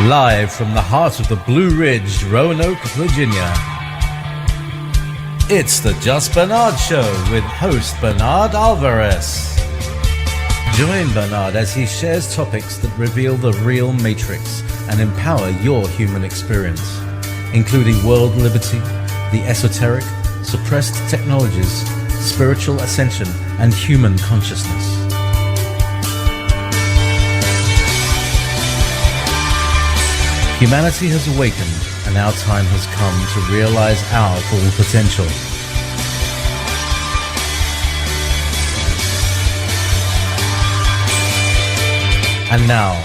Live from the heart of the Blue Ridge, Roanoke, Virginia. It's the Just Bernard Show with host Bernard Alvarez. Join Bernard as he shares topics that reveal the real matrix and empower your human experience, including world liberty, the esoteric, suppressed technologies, spiritual ascension, and human consciousness. Humanity has awakened, and our time has come to realize our full potential. And now,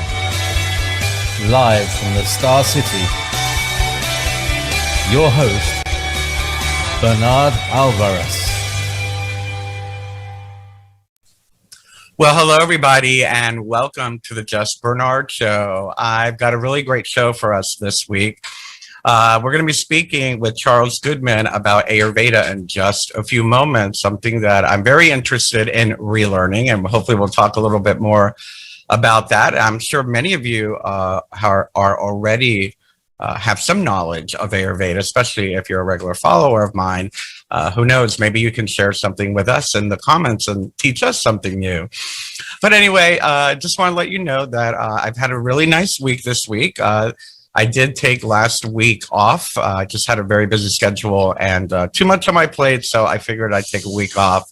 live from the Star City, your host, Bernard Alvarez. Well, hello, everybody, and welcome to the Just Bernard Show. I've got a really great show for us this week. We're going to be speaking with Charles Goodman about Ayurveda in just a few moments, something that I'm very interested in relearning, and hopefully we'll talk a little bit more about that. I'm sure many of you are already have some knowledge of Ayurveda, especially if you're a regular follower of mine. Who knows, maybe you can share something with us in the comments and teach us something new. But anyway, just want to let you know that I've had a really nice week this week. I did take last week off. I just had a very busy schedule and too much on my plate, so I figured I'd take a week off.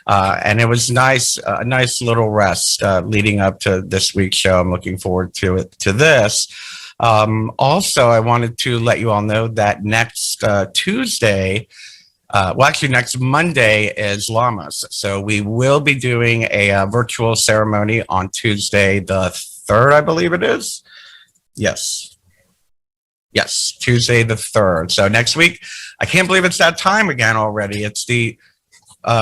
And it was nice, a nice little rest leading up to this week's show. I'm looking forward to this. Also, I wanted to let you all know that next Tuesday, next Monday is Lamas. So we will be doing a virtual ceremony on Tuesday, the 3rd, I believe it is. Yes, Tuesday the 3rd. So next week, I can't believe it's that time again already. It's the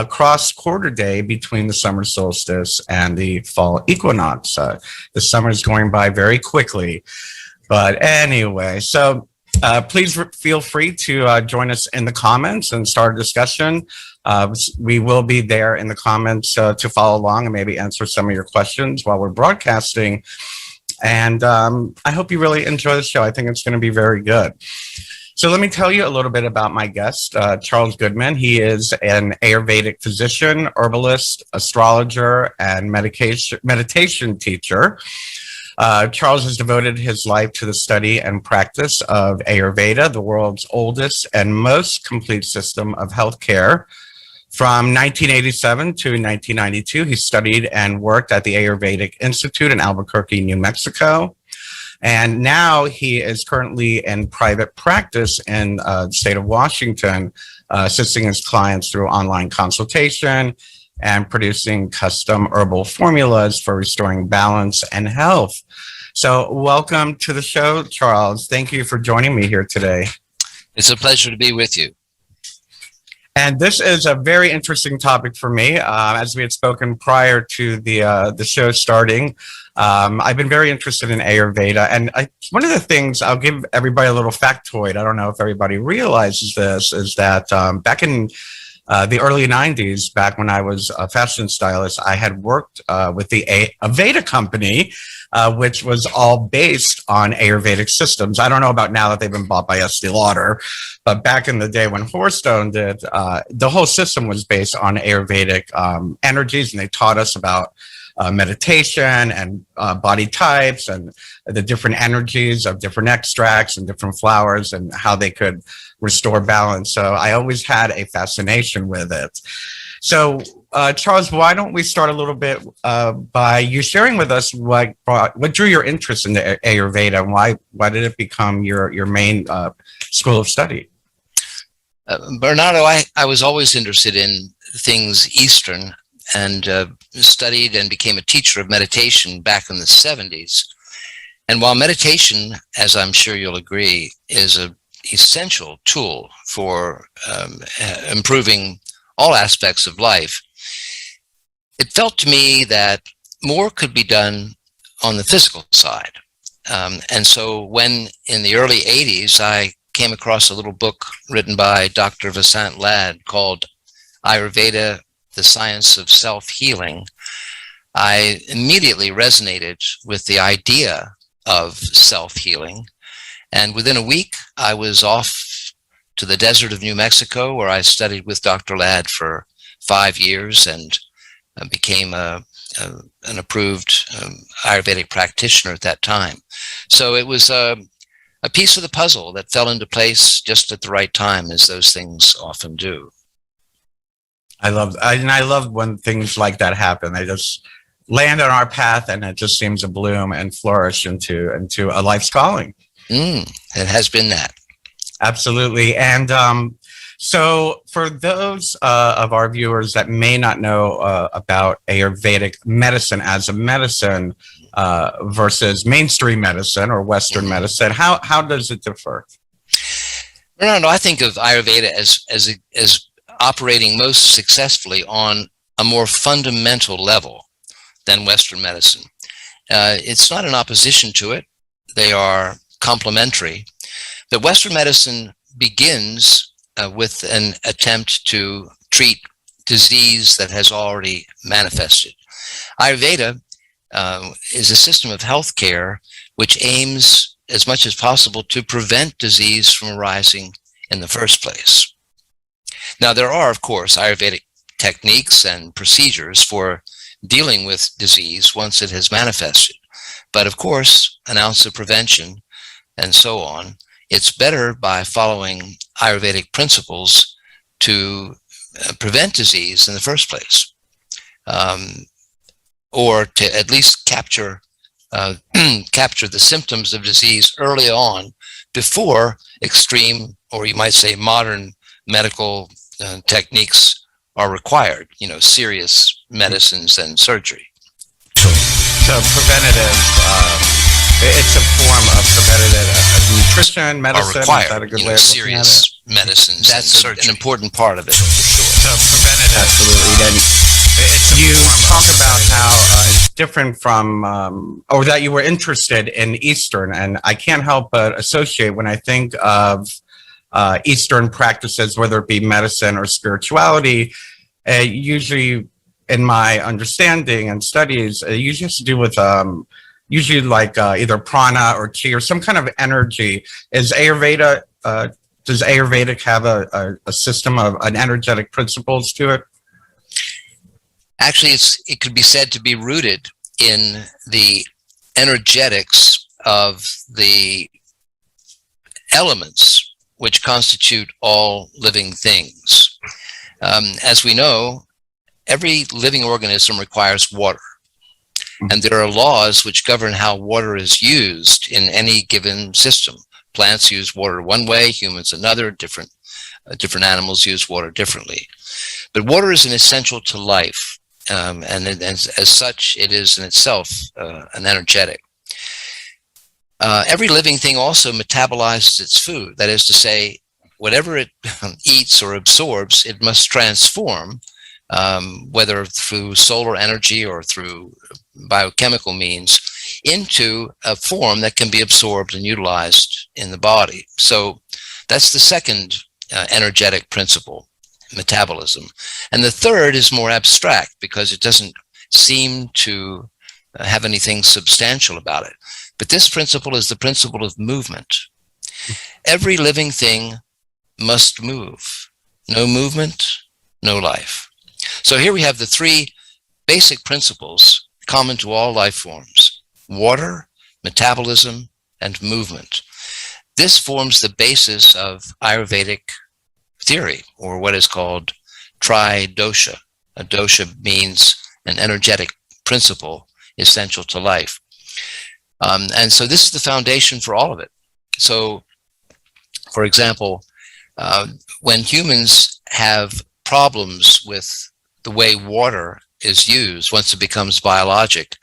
cross quarter day between the summer solstice and the fall equinox. The summer is going by very quickly. But anyway, so please feel free to join us in the comments and start a discussion. We will be there in the comments to follow along and maybe answer some of your questions while we're broadcasting. And I hope you really enjoy the show. I think it's going to be very good. So let me tell you a little bit about my guest, Charles Goodman. He is an Ayurvedic physician, herbalist, astrologer, and meditation teacher. Charles has devoted his life to the study and practice of Ayurveda, the world's oldest and most complete system of healthcare. From 1987 to 1992, he studied and worked at the Ayurvedic Institute in Albuquerque, New Mexico. And now he is currently in private practice in the state of Washington, assisting his clients through online consultation and producing custom herbal formulas for restoring balance and health. So welcome to the show, Charles. Thank you for joining me here today. It's a pleasure to be with you. And this is a very interesting topic for me. As we had spoken prior to the show starting, I've been very interested in Ayurveda. And one of the things, I'll give everybody a little factoid, I don't know if everybody realizes this, is that back in the early 90s, back when I was a fashion stylist, I had worked with the Veda company, which was all based on Ayurvedic systems. I don't know about now that they've been bought by Estee Lauder, but back in the day when Horstone did, the whole system was based on Ayurvedic energies, and they taught us about meditation and body types and the different energies of different extracts and different flowers and how they could restore balance. So I always had a fascination with it. So Charles, why don't we start a little bit by you sharing with us what drew your interest in the Ayurveda, and why did it become your main school of study? Bernardo, I was always interested in things Eastern, and studied and became a teacher of meditation back in the 70s. And while meditation, as I'm sure you'll agree, is an essential tool for improving all aspects of life, it felt to me that more could be done on the physical side. And so when in the early 80s, I came across a little book written by Dr. Vasant Lad called Ayurveda, the Science of Self-Healing, I immediately resonated with the idea of self-healing. And within a week, I was off to the desert of New Mexico, where I studied with Dr. Ladd for 5 years and became an approved Ayurvedic practitioner at that time. So it was a piece of the puzzle that fell into place just at the right time, as those things often do. I love when things like that happen. They just land on our path, and it just seems to bloom and flourish into a life's calling. It has been that. Absolutely. And so for those of our viewers that may not know about Ayurvedic medicine as a medicine versus mainstream medicine or Western medicine, how does it differ? No, I think of Ayurveda as operating most successfully on a more fundamental level than Western medicine. It's not in opposition to it. They are complementary. The Western medicine begins with an attempt to treat disease that has already manifested. Ayurveda is a system of healthcare which aims as much as possible to prevent disease from arising in the first place. Now, there are, of course, Ayurvedic techniques and procedures for dealing with disease once it has manifested. But of course, an ounce of prevention and so on, it's better by following Ayurvedic principles to prevent disease in the first place, or to at least capture the symptoms of disease early on before extreme, or you might say modern medical techniques are required, serious medicines and surgery. So preventative, it's a form of preventative nutrition, medicine. Are required, is that a good way of serious medicines. That's an important part of it, for sure. So preventative. Absolutely. Then you talk about how it's different from, or that you were interested in Eastern, and I can't help but associate when I think of Eastern practices, whether it be medicine or spirituality, usually in my understanding and studies, it usually has to do with usually like either prana or chi or some kind of energy. Is Ayurveda, does Ayurvedic have a system of an energetic principles to it? Actually, it could be said to be rooted in the energetics of the elements which constitute all living things. As we know, every living organism requires water. And there are laws which govern how water is used in any given system. Plants use water one way, humans another, different animals use water differently. But water is an essential to life, and as such, it is in itself an energetic. Every living thing also metabolizes its food. That is to say, whatever it eats or absorbs, it must transform, whether through solar energy or through biochemical means, into a form that can be absorbed and utilized in the body. So that's the second energetic principle, metabolism. And the third is more abstract because it doesn't seem to have anything substantial about it. But this principle is the principle of movement. Every living thing must move. No movement, no life. So here we have the three basic principles common to all life forms: water, metabolism, and movement. This forms the basis of Ayurvedic theory, or what is called tri-dosha. A dosha means an energetic principle essential to life. And so this is the foundation for all of it. So, for example, when humans have problems with the way water is used once it becomes biologic,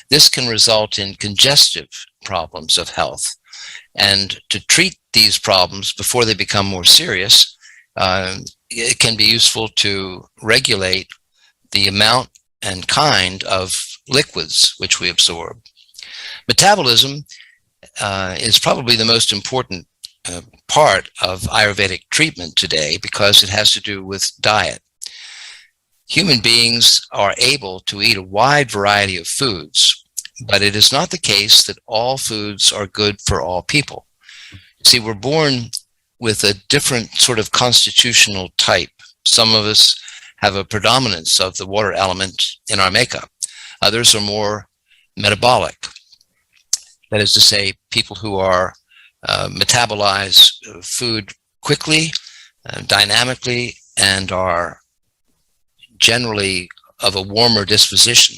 this can result in congestive problems of health. And to treat these problems before they become more serious, it can be useful to regulate the amount and kind of liquids which we absorb. Metabolism is probably the most important part of Ayurvedic treatment today because it has to do with diet. Human beings are able to eat a wide variety of foods, but it is not the case that all foods are good for all people. See, we're born with a different sort of constitutional type. Some of us have a predominance of the water element in our makeup. Others are more metabolic. That is to say, people who are metabolize food quickly, dynamically, and are generally of a warmer disposition.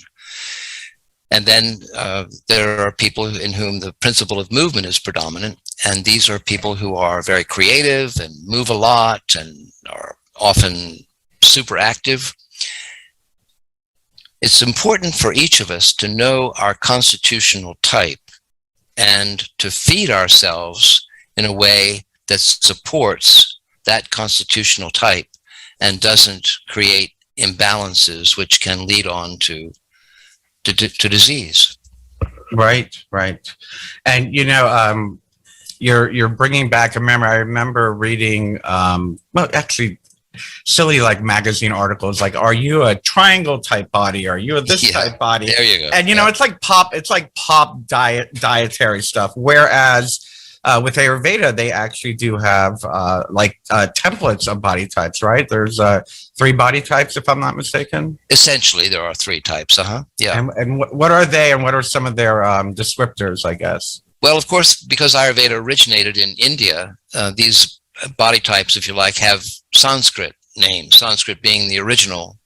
And then there are people in whom the principle of movement is predominant, and these are people who are very creative and move a lot and are often super active. It's important for each of us to know our constitutional type and to feed ourselves in a way that supports that constitutional type and doesn't create imbalances which can lead on to disease. Right. And you're bringing back a memory. I remember reading silly like magazine articles like, are you a triangle type body? Are you a this type body? There you go. And it's like pop dietary stuff. Whereas with Ayurveda, they actually do have templates of body types, right? There's 3 body types, if I'm not mistaken. Essentially, there are 3 types. Yeah. And what are they, and what are some of their descriptors, I guess? Well, of course, because Ayurveda originated in India, these body types, if you like, have Sanskrit names, Sanskrit being the original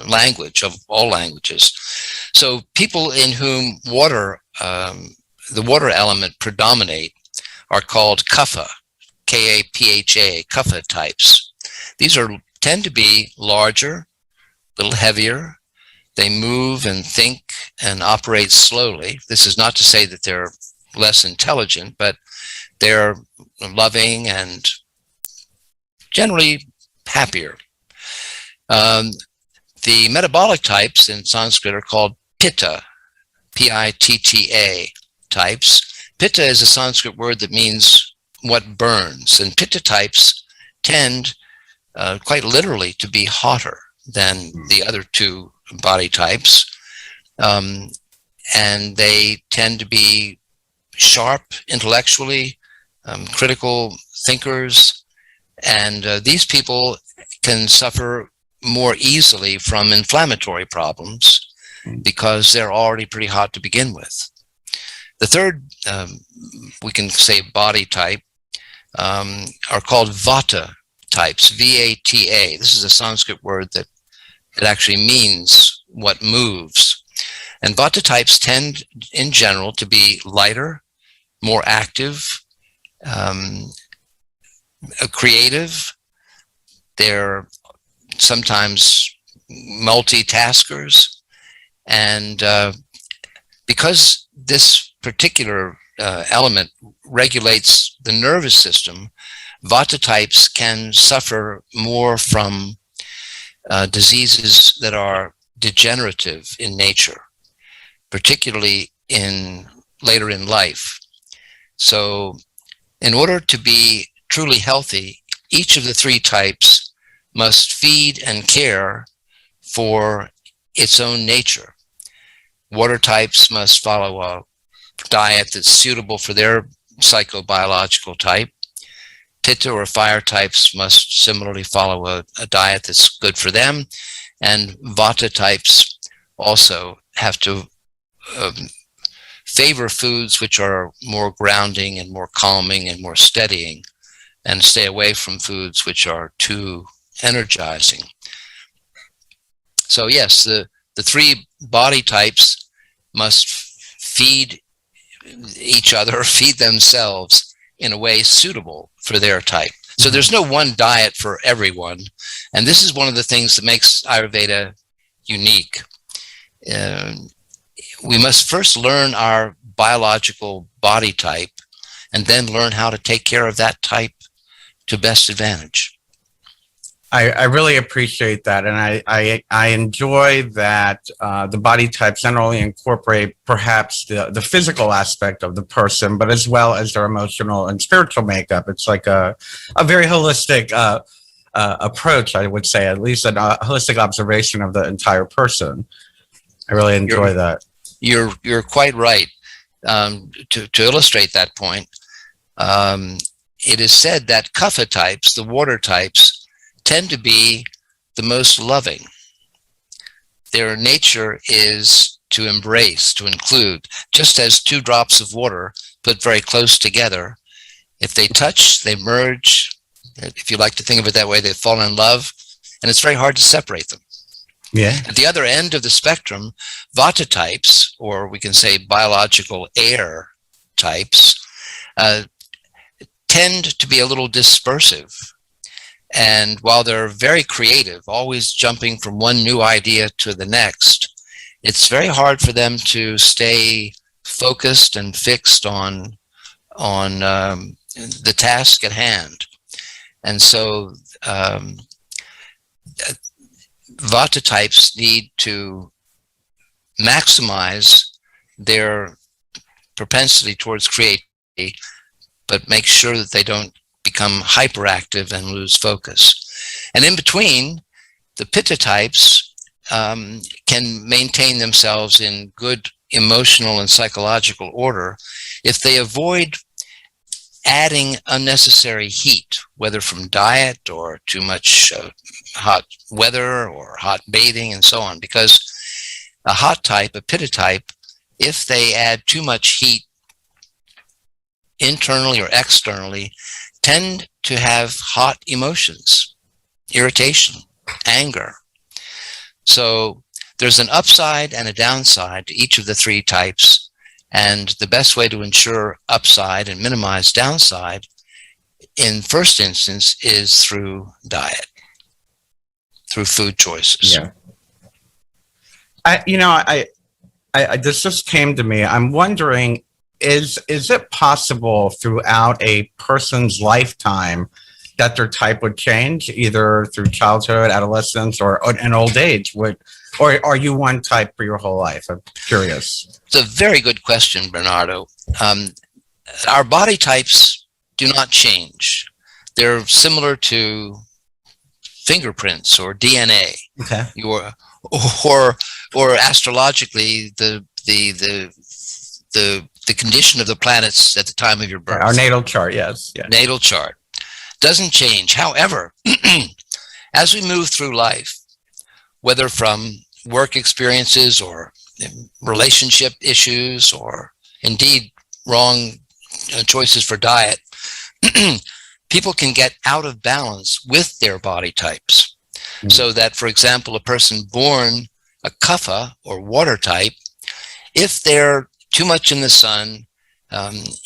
language of all languages. So people in whom the water element predominate are called kapha, K-A-P-H-A, kapha types. These tend to be larger, a little heavier. They move and think and operate slowly. This is not to say that they're less intelligent, but they're loving and generally happier. The metabolic types in Sanskrit are called pitta, P-I-T-T-A types. Pitta is a Sanskrit word that means what burns, and pitta types tend quite literally to be hotter than the other 2 body types, and they tend to be sharp intellectually, critical thinkers, and these people can suffer more easily from inflammatory problems because they're already pretty hot to begin with. The third, we can say body type, are called vata types, V-A-T-A. This is a Sanskrit word that actually means what moves. And vata types tend, in general, to be lighter, more active, creative. They're sometimes multitaskers. And because this particular element regulates the nervous system, vata types can suffer more from diseases that are degenerative in nature, particularly later in life. So in order to be truly healthy, each of the 3 types must feed and care for its own nature. Water types must follow a diet that's suitable for their psychobiological type. Pitta or fire types must similarly follow a diet that's good for them. And vata types also have to favor foods which are more grounding and more calming and more steadying, and stay away from foods which are too energizing. So yes, the 3 body types must feed each other, feed themselves in a way suitable for their type. So there's no one diet for everyone. And this is one of the things that makes Ayurveda unique. We must first learn our biological body type and then learn how to take care of that type to best advantage. I really appreciate that, and I enjoy that the body types not only incorporate perhaps the physical aspect of the person, but as well as their emotional and spiritual makeup. It's like a very holistic approach, I would say, at least a holistic observation of the entire person. I really enjoy that. You're quite right. To illustrate that point, it is said that kapha types, the water types, tend to be the most loving. Their nature is to embrace, to include, just as two drops of water put very close together. If they touch, they merge. If you like to think of it that way, they fall in love, and it's very hard to separate them. Yeah. At the other end of the spectrum, vata types, or we can say biological air types, tend to be a little dispersive. And while they're very creative, always jumping from one new idea to the next, it's very hard for them to stay focused and fixed on the task at hand. And so vata types need to maximize their propensity towards creativity, but make sure that they don't become hyperactive and lose focus. And in between, the pitta types can maintain themselves in good emotional and psychological order if they avoid adding unnecessary heat, whether from diet or too much hot weather or hot bathing and so on. Because a hot type, a pitta type, if they add too much heat internally or externally, tend to have hot emotions, irritation, anger. So there's an upside and a downside to each of the three types. And the best way to ensure upside and minimize downside in first instance is through diet, through food choices. Yeah. This just came to me. I'm wondering, is it possible throughout a person's lifetime that their type would change, either through childhood, adolescence, or in old age? Or are you one type for your whole life? I'm curious. It's a very good question, Bernardo. Our body types do not change. They're similar to fingerprints or DNA. Okay. Or astrologically, the condition of the planets at the time of your birth. Our natal chart, yes. Yeah. Natal chart doesn't change. However, as we move through life, whether from work experiences or relationship issues or indeed wrong choices for diet, people can get out of balance with their body types. So that, for example, a person born a kapha or water type, if they're too much in the sun,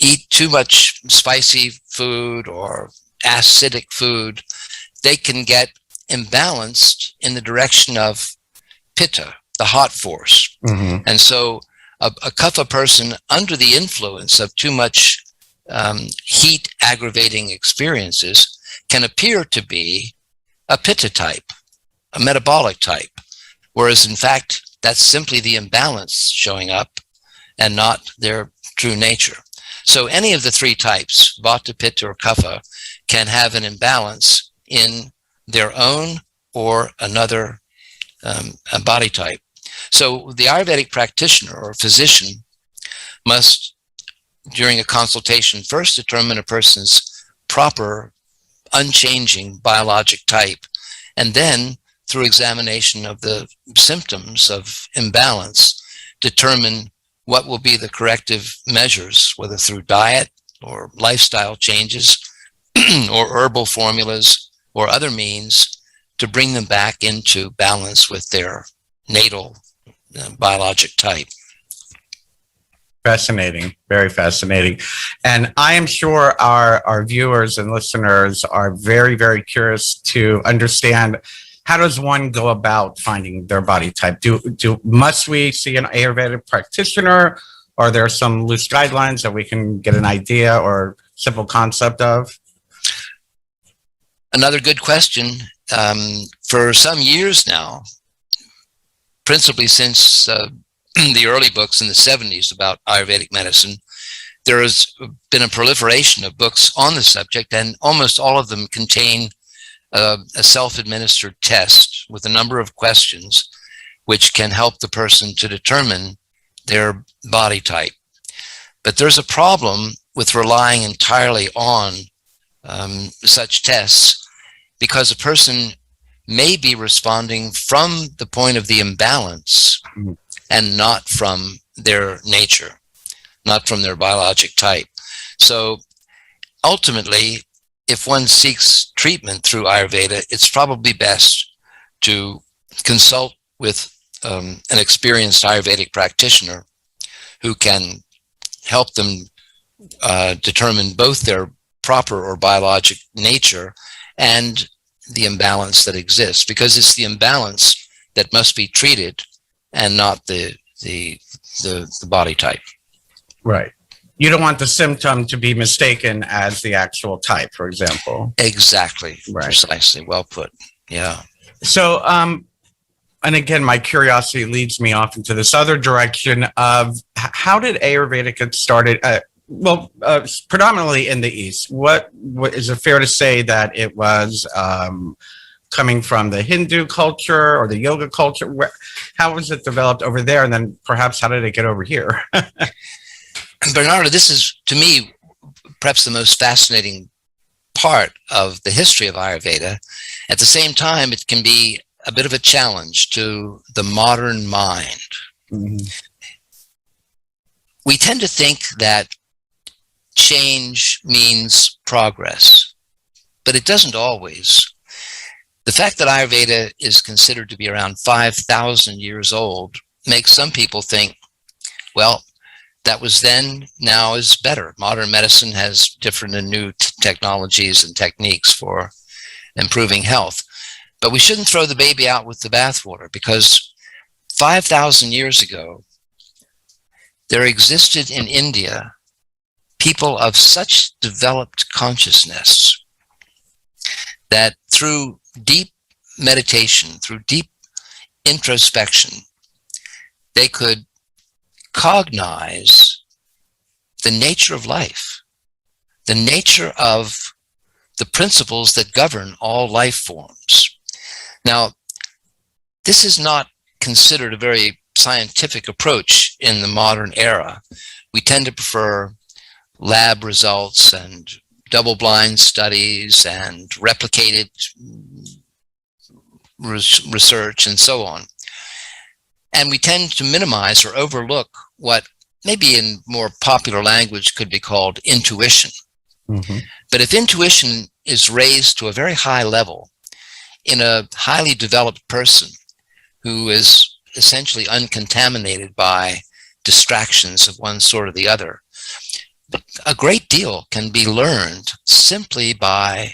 eat too much spicy food or acidic food, they can get imbalanced in the direction of pitta, the hot force. Mm-hmm. And so a kapha person under the influence of too much heat aggravating experiences can appear to be a pitta type, a metabolic type, whereas in fact that's simply the imbalance showing up and not their true nature. So any of the three types, vata, pitta, or kapha, can have an imbalance in their own or another body type. So the Ayurvedic practitioner or physician must, during a consultation, first determine a person's proper, unchanging biologic type, and then, through examination of the symptoms of imbalance, determine what will be the corrective measures, whether through diet or lifestyle changes or herbal formulas or other means, to bring them back into balance with their natal biologic type. Fascinating, very fascinating. And I am sure our viewers and listeners are very, very curious to understand, how does one go about finding their body type? Must we see an Ayurvedic practitioner? Are there some loose guidelines that we can get an idea or simple concept of? Another good question. For some years now, principally since the early books in the 70s about Ayurvedic medicine, there has been a proliferation of books on the subject, and almost all of them contain a self-administered test with a number of questions which can help the person to determine their body type. But there's a problem with relying entirely on such tests, because a person may be responding from the point of the imbalance and not from their nature, not from their biologic type. So ultimately, if one seeks treatment through Ayurveda, it's probably best to consult with an experienced Ayurvedic practitioner who can help them determine both their proper or biologic nature and the imbalance that exists, because it's the imbalance that must be treated and not the body type. Right. You don't want the symptom to be mistaken as the actual type, for example. Exactly. Right. Precisely. Well put. Yeah. So, and again, my curiosity leads me off into this other direction of how did Ayurveda get started? Predominantly in the East. What is it fair to say that it was coming from the Hindu culture or the yoga culture? How was it developed over there? And then perhaps how did it get over here? Bernardo, this is, to me, perhaps the most fascinating part of the history of Ayurveda. At the same time, it can be a bit of a challenge to the modern mind. Mm-hmm. We tend to think that change means progress, but it doesn't always. The fact that Ayurveda is considered to be around 5,000 years old makes some people think, well, that was then, now is better. Modern medicine has different and new technologies and techniques for improving health. But we shouldn't throw the baby out with the bathwater, because 5,000 years ago, there existed in India people of such developed consciousness that through deep meditation, through deep introspection, they could cognize the nature of life, the nature of the principles that govern all life forms. Now, this is not considered a very scientific approach in the modern era. We tend to prefer lab results and double-blind studies and replicated research and so on. And we tend to minimize or overlook what maybe in more popular language could be called intuition. Mm-hmm. But if intuition is raised to a very high level in a highly developed person who is essentially uncontaminated by distractions of one sort or the other, a great deal can be learned simply by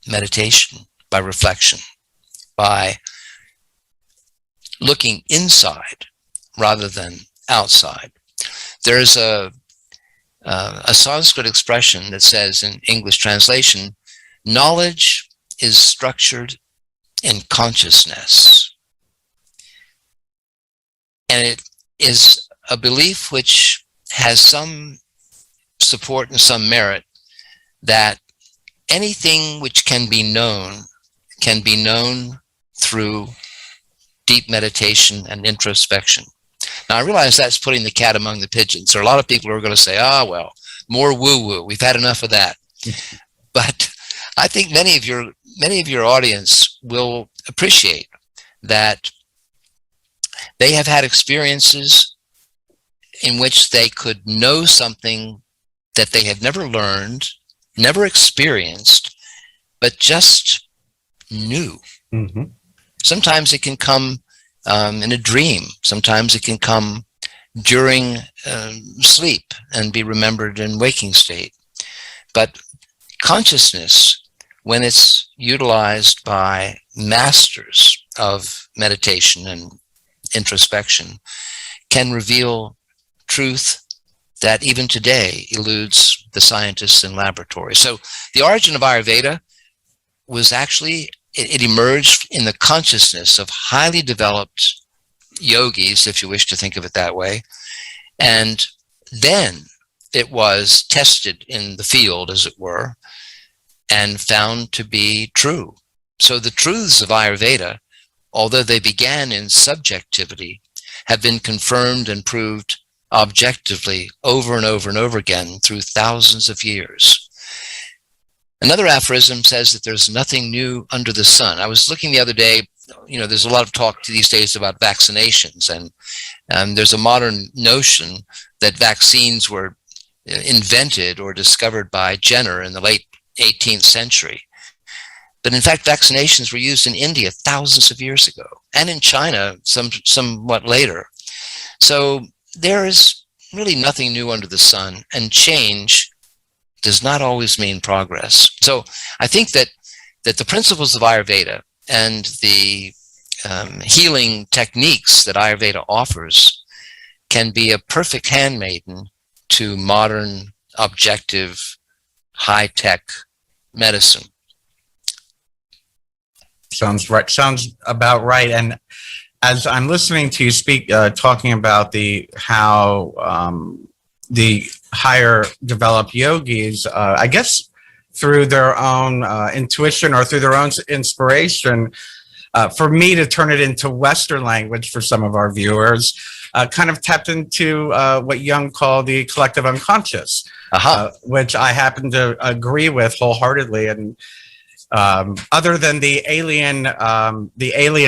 meditation, by reflection, by looking inside rather than outside. There's a Sanskrit expression that says in English translation, knowledge is structured in consciousness. And it is a belief which has some support and some merit, that anything which can be known through deep meditation and introspection. Now, I realize that's putting the cat among the pigeons. There are a lot of people who are going to say, well, more woo-woo. We've had enough of that. But I think many of your audience will appreciate that they have had experiences in which they could know something that they had never learned, never experienced, but just knew. Mm-hmm. Sometimes it can come in a dream. Sometimes it can come during sleep and be remembered in waking state. But consciousness, when it's utilized by masters of meditation and introspection, can reveal truth that even today eludes the scientists in laboratories. So the origin of Ayurveda was actually, it emerged in the consciousness of highly developed yogis, if you wish to think of it that way. And then it was tested in the field, as it were, and found to be true. So the truths of Ayurveda, although they began in subjectivity, have been confirmed and proved objectively over and over and over again through thousands of years. Another aphorism says that there's nothing new under the sun. I was looking the other day, there's a lot of talk these days about vaccinations, and there's a modern notion that vaccines were invented or discovered by Jenner in the late 18th century. But in fact, vaccinations were used in India thousands of years ago, and in China somewhat later. So there is really nothing new under the sun, and change does not always mean progress. So I think that the principles of Ayurveda and the healing techniques that Ayurveda offers can be a perfect handmaiden to modern, objective, high-tech medicine. Sounds right. Sounds about right. And as I'm listening to you speak, talking about how the higher developed yogis, I guess through their own intuition or through their own inspiration, for me to turn it into Western language for some of our viewers, kind of tapped into what Jung called the collective unconscious, which I happen to agree with wholeheartedly. And other than the alien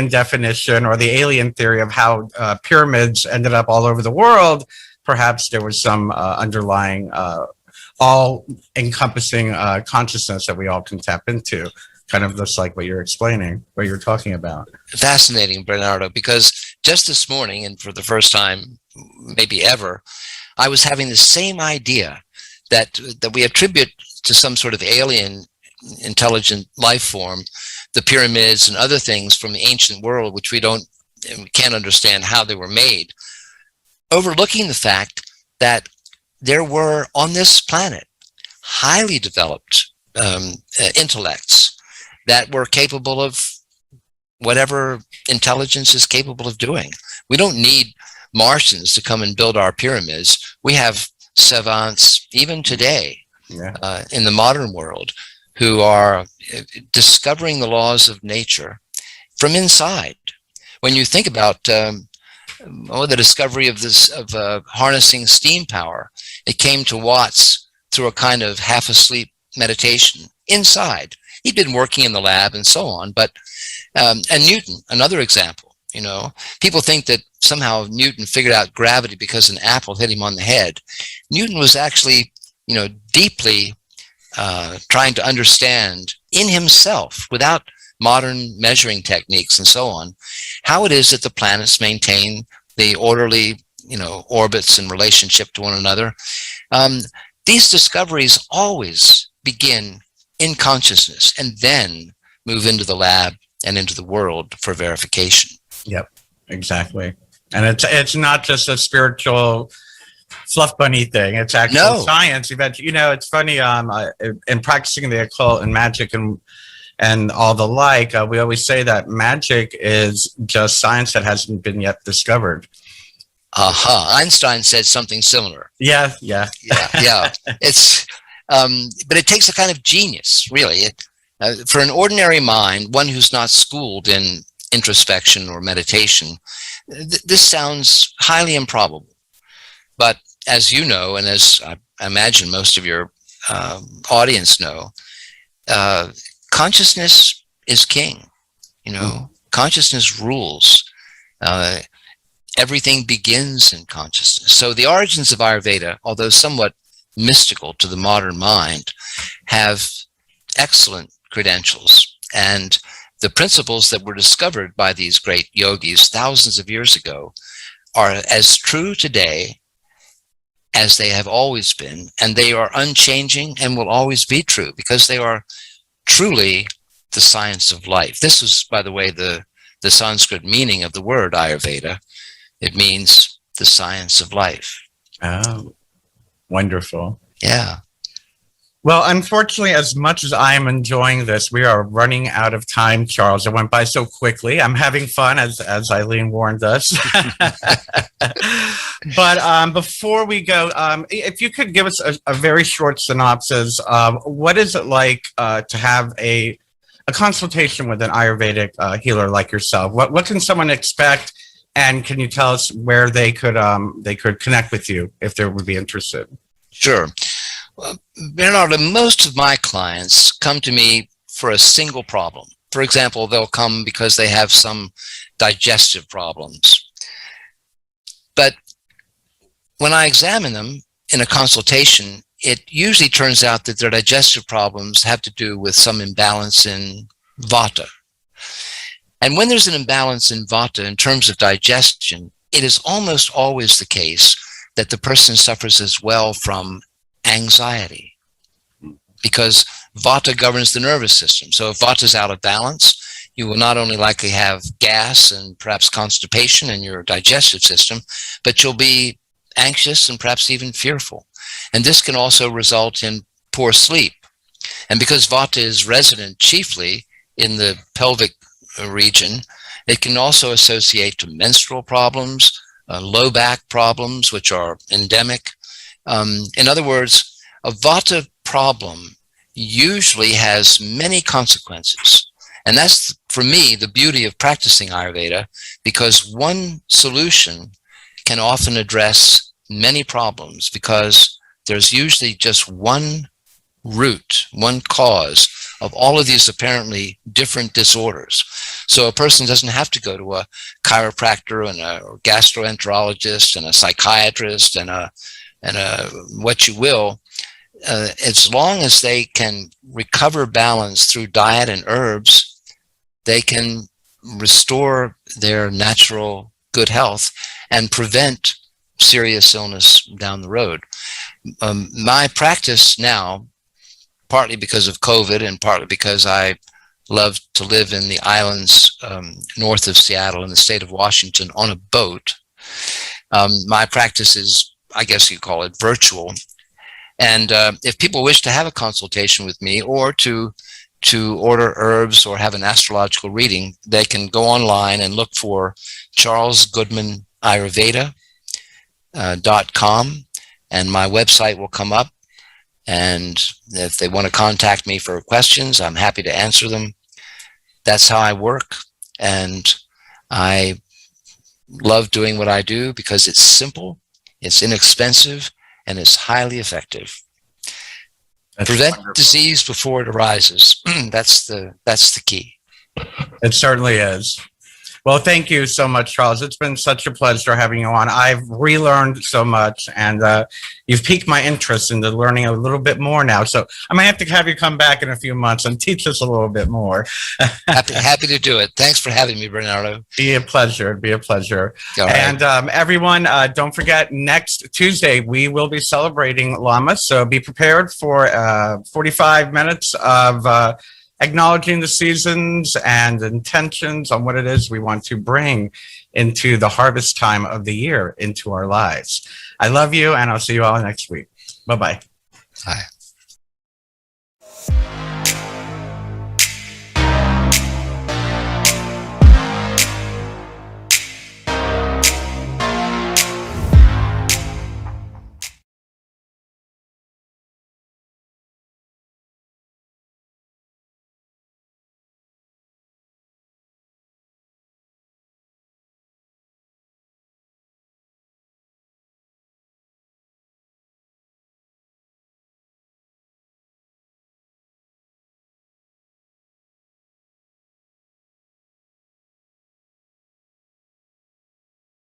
definition or the alien theory of how pyramids ended up all over the world, perhaps there was some underlying, all-encompassing consciousness that we all can tap into, kind of just like what you're explaining, what you're talking about. Fascinating, Bernardo, because just this morning, and for the first time, maybe ever, I was having the same idea that we attribute to some sort of alien intelligent life form, the pyramids and other things from the ancient world, which we can't understand how they were made, overlooking the fact that there were on this planet highly developed intellects that were capable of whatever intelligence is capable of doing. We don't need Martians to come and build our pyramids. We have savants even today in the modern world who are discovering the laws of nature from inside. When you think about the discovery of harnessing steam power, it came to Watts through a kind of half-asleep meditation inside. He'd been working in the lab and so on, but and Newton, another example. People think that somehow Newton figured out gravity because an apple hit him on the head. Newton was actually, deeply trying to understand in himself, without modern measuring techniques and so on, how it is that the planets maintain the orderly, orbits in relationship to one another. These discoveries always begin in consciousness and then move into the lab and into the world for verification. Yep, exactly. And it's not just a spiritual fluff bunny thing. It's actual science. It's funny. In practicing the occult and magic and all the like, we always say that magic is just science that hasn't been yet discovered. Einstein said something similar. Yeah. It's, but it takes a kind of genius, really. For an ordinary mind, one who's not schooled in introspection or meditation, this sounds highly improbable. But as you know, and as I imagine most of your audience know, consciousness is king. Consciousness rules. Everything begins in consciousness. So the origins of Ayurveda, although somewhat mystical to the modern mind, have excellent credentials. And the principles that were discovered by these great yogis thousands of years ago are as true today as they have always been, and they are unchanging and will always be true because they are truly the science of life. This is, by the way, the Sanskrit meaning of the word Ayurveda. It means the science of life. Oh, wonderful. Yeah. Well, unfortunately, as much as I am enjoying this, we are running out of time, Charles. It went by so quickly. I'm having fun, as Eileen warned us. But before we go, if you could give us a very short synopsis, what is it like to have a consultation with an Ayurvedic healer like yourself? What can someone expect And can you tell us where they could connect with you if they would be interested? Sure. Well, Bernardo, most of my clients come to me for a single problem. For example, they'll come because they have some digestive problems. But when I examine them in a consultation, it usually turns out that their digestive problems have to do with some imbalance in vata. And when there's an imbalance in vata in terms of digestion, it is almost always the case that the person suffers as well from anxiety, because vata governs the nervous system. So if vata is out of balance, you will not only likely have gas and perhaps constipation in your digestive system, but you'll be anxious and perhaps even fearful. And this can also result in poor sleep. And because vata is resident chiefly in the pelvic region, it can also associate to menstrual problems, low back problems, which are endemic. In other words, a vata problem usually has many consequences. And that's, for me, the beauty of practicing Ayurveda, because one solution can often address many problems, because there's usually just one root, one cause of all of these apparently different disorders. So a person doesn't have to go to a chiropractor and a gastroenterologist and a psychiatrist and a what you will, as long as they can recover balance through diet and herbs, they can restore their natural good health and prevent serious illness down the road. My practice now, partly because of COVID and partly because I love to live in the islands north of Seattle in the state of Washington on a boat, my practice is, I guess you call it, virtual. And if people wish to have a consultation with me or to order herbs or have an astrological reading, they can go online and look for Charles Goodman Ayurveda.com, and my website will come up. And if they want to contact me for questions, I'm happy to answer them. That's how I work. And I love doing what I do because it's simple, it's inexpensive, and it's highly effective. That's Prevent wonderful. disease before it arises. That's the key. It certainly is. Well, thank you so much, Charles. It's been such a pleasure having you on. I've relearned so much, and you've piqued my interest into learning a little bit more now. So I might have to have you come back in a few months and teach us a little bit more. Happy to do it. Thanks for having me, Bernardo. Be a pleasure. Be a pleasure. All right. And everyone, don't forget, next Tuesday, we will be celebrating Lama. So be prepared for 45 minutes of acknowledging the seasons and intentions on what it is we want to bring into the harvest time of the year into our lives. I love you, and I'll see you all next week. Bye-bye. Bye.